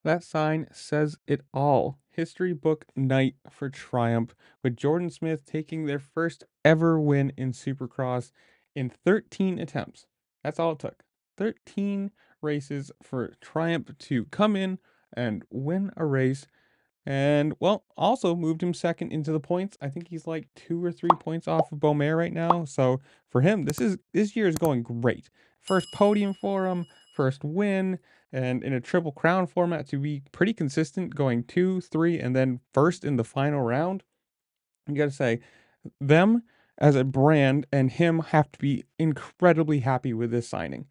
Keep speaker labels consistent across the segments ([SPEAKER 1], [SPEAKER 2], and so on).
[SPEAKER 1] That sign says it all. History book night for Triumph, with Jordan Smith taking their first ever win in Supercross in 13 attempts. That's all it took. 13 races for Triumph to come in and win a race. And well, also moved him second into the points. I think he's like 2 or 3 points off of Beaumer right now. So for him, this year is going great. First podium for him, first win, and in a triple crown format to be pretty consistent, going 2, 3, and then first in the final round. You got to say, them as a brand and him have to be incredibly happy with this signing.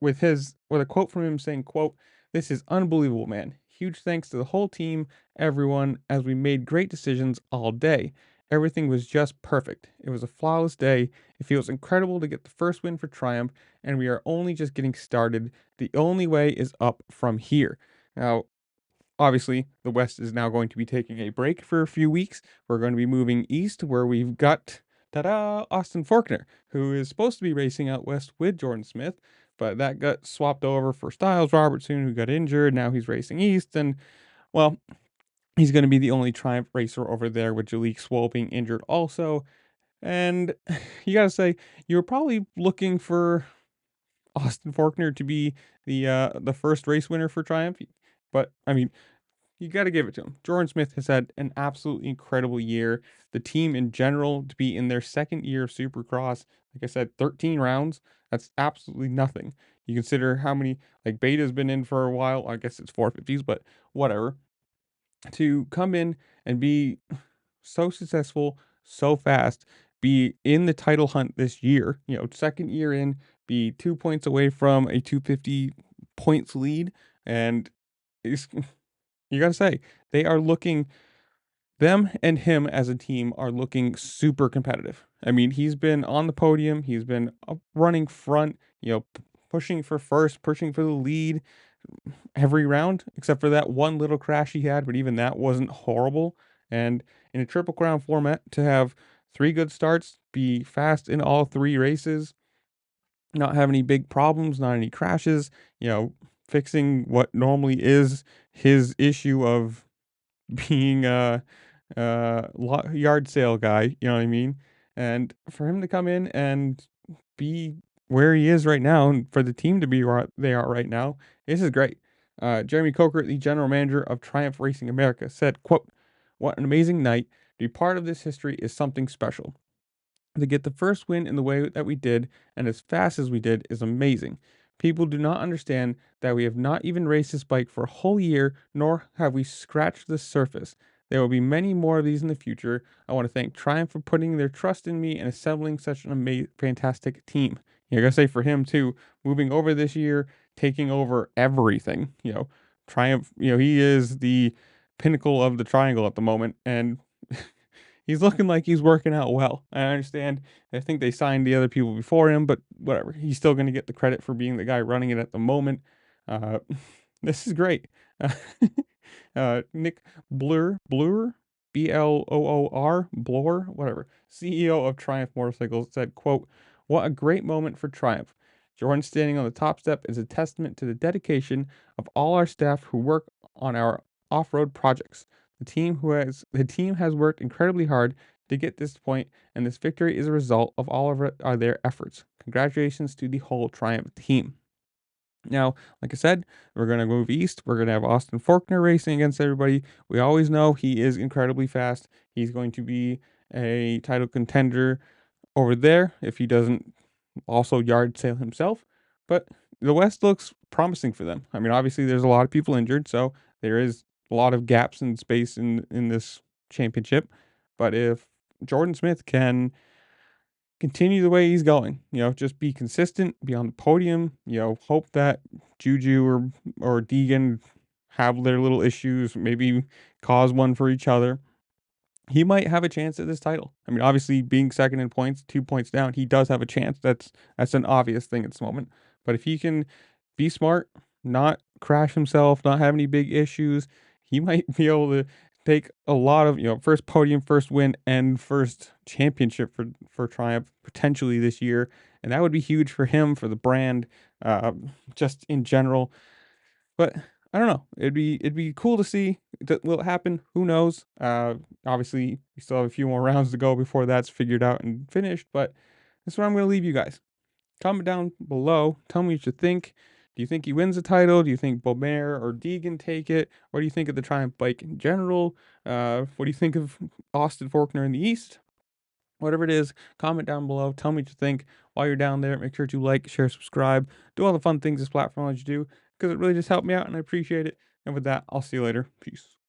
[SPEAKER 1] With a quote from him saying, "quote This is unbelievable, man. Huge thanks to the whole team, everyone, as we made great decisions all day. Everything was just perfect. It was a flawless day. It feels incredible to get the first win for Triumph, and we are only just getting started. The only way is up from here." Now, obviously, the West is now going to be taking a break for a few weeks. We're going to be moving east where we've got Austin Faulkner, who is supposed to be racing out west with Jordan Smith, but that got swapped over for Styles Robertson, who got injured. Now he's racing east, and well, he's going to be the only Triumph racer over there with Jalik Swoll being injured also. And you got to say, you were probably looking for Austin Faulkner to be the first race winner for Triumph, but I mean, you got to give it to him. Jordan Smith has had an absolutely incredible year. The team in general to be in their second year of Supercross, like I said, 13 rounds. That's absolutely nothing. You consider how many like Beta's been in for a while. I guess it's 450s, but whatever. To come in and be so successful so fast, be in the title hunt this year, second year in, be 2 points away from a 250 points lead, and it's you gotta say, they are looking them and him as a team are looking super competitive. I mean, he's been on the podium, he's been up running front, pushing for first, pushing for the lead every round, except for that one little crash he had, but even that wasn't horrible. And in a triple crown format, to have three good starts, be fast in all three races, not have any big problems, not any crashes, fixing what normally is his issue of being a yard sale guy, you know what I mean? And for him to come in and be where he is right now, and for the team to be where they are right now, this is great. Jeremy Coker, the general manager of Triumph Racing America, said, "quote What an amazing night. To be part of this history is something special. To get the first win in the way that we did and as fast as we did is amazing. People do not understand that we have not even raced this bike for a whole year, nor have we scratched the surface. There will be many more of these in the future. I want to thank Triumph for putting their trust in me and assembling such an fantastic team." I gotta say for him too, moving over this year, taking over everything. Triumph. He is the pinnacle of the triangle at the moment, and he's looking like he's working out well. I understand. I think they signed the other people before him, but whatever. He's still going to get the credit for being the guy running it at the moment. Uh, this is great. Uh, Nick Blur, Bloor, whatever, CEO of Triumph Motorcycles said, "quote What a great moment for Triumph. Jordan standing on the top step is a testament to the dedication of all our staff who work on our off-road projects. The team has worked incredibly hard to get this point, and this victory is a result of all of their efforts. Congratulations to the whole Triumph team." Now, like I said, we're gonna move east. We're gonna have Austin Faulkner racing against everybody. We always know he is incredibly fast. He's going to be a title contender over there if he doesn't also yard sale himself. But the West looks promising for them. I mean, obviously, there's a lot of people injured, so there is a lot of gaps in space in this championship. But if Jordan Smith can continue the way he's going, just be consistent, be on the podium, hope that Juju or Deegan have their little issues, maybe cause one for each other, he might have a chance at this title. I mean, obviously, being second in points, 2 points down, he does have a chance. That's an obvious thing at this moment. But if he can be smart, not crash himself, not have any big issues, he might be able to take a lot of first podium, first win, and first championship for Triumph potentially this year, and that would be huge for him, for the brand, just in general. But I don't know. It'd be cool to see. Will it happen? Who knows? Obviously, we still have a few more rounds to go before that's figured out and finished. But that's where I'm gonna leave you guys. Comment down below. Tell me what you think. Do you think he wins the title? Do you think Bobert or Deegan take it? What do you think of the Triumph bike in general? What do you think of Austin Faulkner in the East? Whatever it is, comment down below. Tell me what you think. While you're down there, make sure to like, share, subscribe, do all the fun things this platform lets you do, because it really just helped me out and I appreciate it. And with that, I'll see you later. Peace.